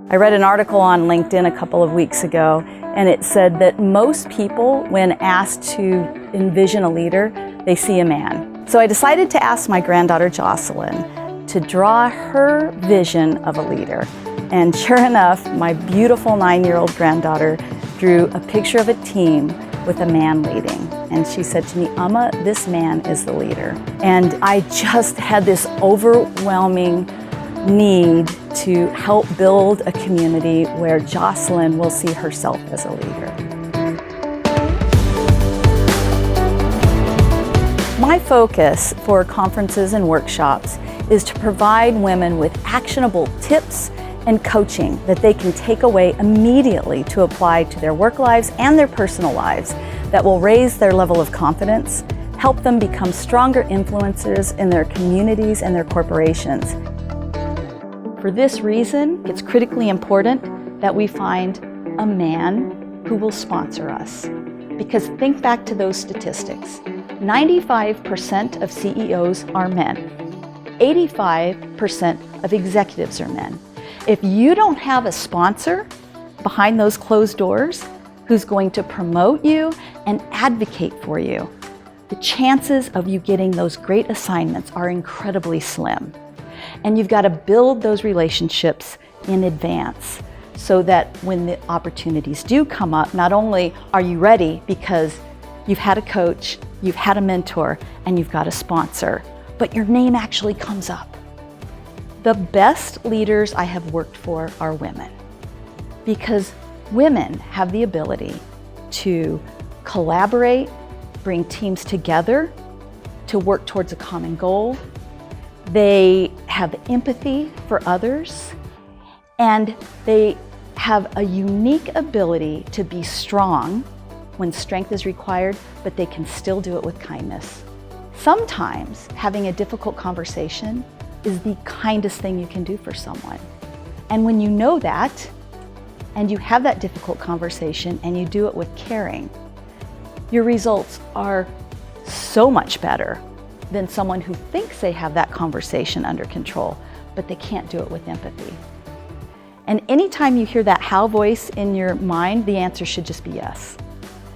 I read an article on LinkedIn a couple of weeks ago, and it said that most people, when asked to envision a leader, they see a man. So I decided to ask my granddaughter Jocelyn to draw her vision of a leader. And sure enough, my beautiful 9-year-old granddaughter drew a picture of a team with a man leading. And she said to me, "Amma, this man is the leader." And I just had this overwhelming need to help build a community where Jocelyn will see herself as a leader. My focus for conferences and workshops is to provide women with actionable tips and coaching that they can take away immediately to apply to their work lives and their personal lives that will raise their level of confidence, help them become stronger influencers in their communities and their corporations. For this reason, it's critically important that we find a man who will sponsor us. Because think back to those statistics. 95% of CEOs are men. 85% of executives are men. If you don't have a sponsor behind those closed doors who's going to promote you and advocate for you, the chances of you getting those great assignments are incredibly slim. And you've got to build those relationships in advance so that when the opportunities do come up, not only are you ready because you've had a coach, you've had a mentor, and you've got a sponsor, but your name actually comes up. The best leaders I have worked for are women, because women have the ability to collaborate, bring teams together, to work towards a common goal. They have empathy for others, and they have a unique ability to be strong when strength is required, but they can still do it with kindness. Sometimes having a difficult conversation is the kindest thing you can do for someone. And when you know that, and you have that difficult conversation and you do it with caring, your results are so much better than someone who thinks they have that conversation under control, but they can't do it with empathy. And anytime you hear that how voice in your mind, the answer should just be yes.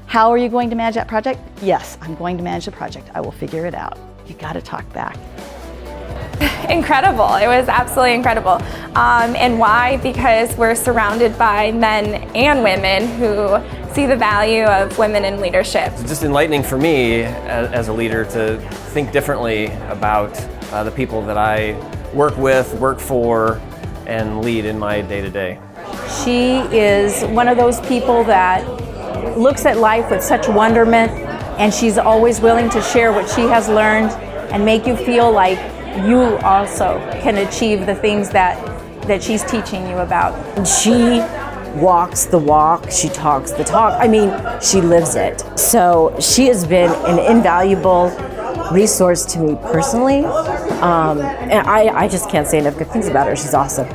How are you going to manage that project? Yes, I'm going to manage the project. I will figure it out. You gotta talk back. Incredible. It was absolutely incredible. And why? Because we're surrounded by men and women who see the value of women in leadership. It's just enlightening for me as a leader to think differently about the people that I work with, work for, and lead in my day-to-day. She is one of those people that looks at life with such wonderment, and she's always willing to share what she has learned and make you feel like you also can achieve the things that she's teaching you about. She walks the walk, she talks the talk. I mean, she lives it. So she has been an invaluable resource to me personally. And I just can't say enough good things about her. She's awesome.